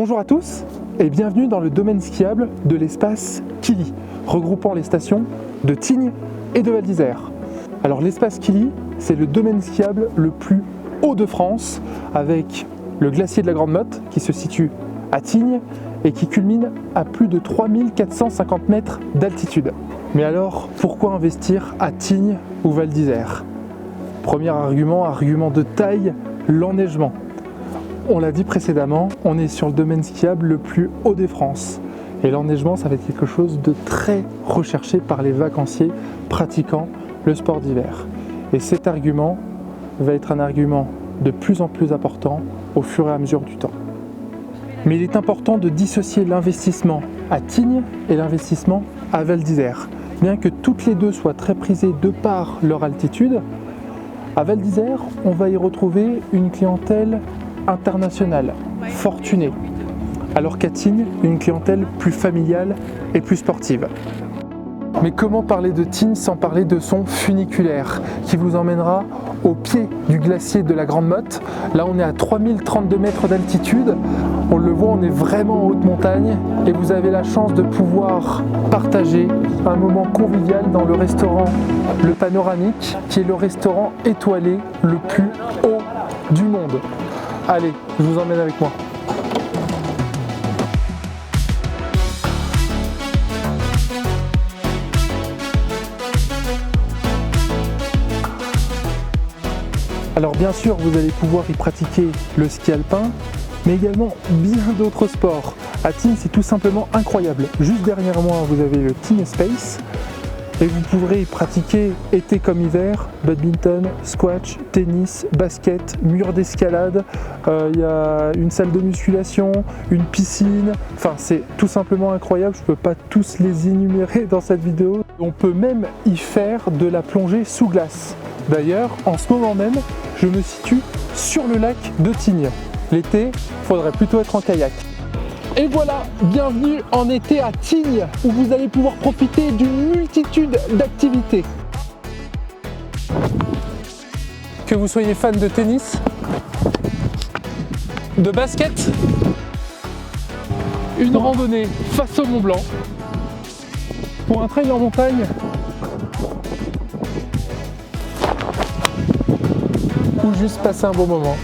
Bonjour à tous et bienvenue dans le domaine skiable de l'espace Kili, regroupant les stations de Tignes et de Val d'Isère. Alors l'espace Kili, c'est le domaine skiable le plus haut de France, avec le glacier de la Grande Motte qui se situe à Tignes et qui culmine à plus de 3450 mètres d'altitude. Mais alors, pourquoi investir à Tignes ou Val d'Isère? Premier argument de taille, l'enneigement. On l'a dit précédemment, on est sur le domaine skiable le plus haut des France. Et l'enneigement, ça va être quelque chose de très recherché par les vacanciers pratiquant le sport d'hiver. Et cet argument va être un argument de plus en plus important au fur et à mesure du temps. Mais il est important de dissocier l'investissement à Tignes et l'investissement à Val d'Isère. Bien que toutes les deux soient très prisées de par leur altitude, à Val d'Isère, on va y retrouver une clientèle internationale, fortunée, alors qu'à Tignes, une clientèle plus familiale et plus sportive. Mais comment parler de Tignes sans parler de son funiculaire qui vous emmènera au pied du glacier de la Grande Motte? Là, on est à 3032 mètres d'altitude. On le voit, on est vraiment en haute montagne et vous avez la chance de pouvoir partager un moment convivial dans le restaurant Le Panoramique, qui est le restaurant étoilé le plus haut du monde. Allez, je vous emmène avec moi. Alors bien sûr, vous allez pouvoir y pratiquer le ski alpin, mais également bien d'autres sports. À Tignes, c'est tout simplement incroyable. Juste derrière moi, vous avez le Tignes Space, et vous pourrez y pratiquer été comme hiver, badminton, squash, tennis, basket, mur d'escalade, il y a une salle de musculation, une piscine, enfin c'est tout simplement incroyable, je ne peux pas tous les énumérer dans cette vidéo. On peut même y faire de la plongée sous glace. D'ailleurs, en ce moment même, je me situe sur le lac de Tignes. L'été, il faudrait plutôt être en kayak. Et voilà, bienvenue en été à Tignes, où vous allez pouvoir profiter d'une multitude d'activités. Que vous soyez fan de tennis, de basket, une randonnée face au Mont Blanc, pour un trail en montagne, ou juste passer un bon moment.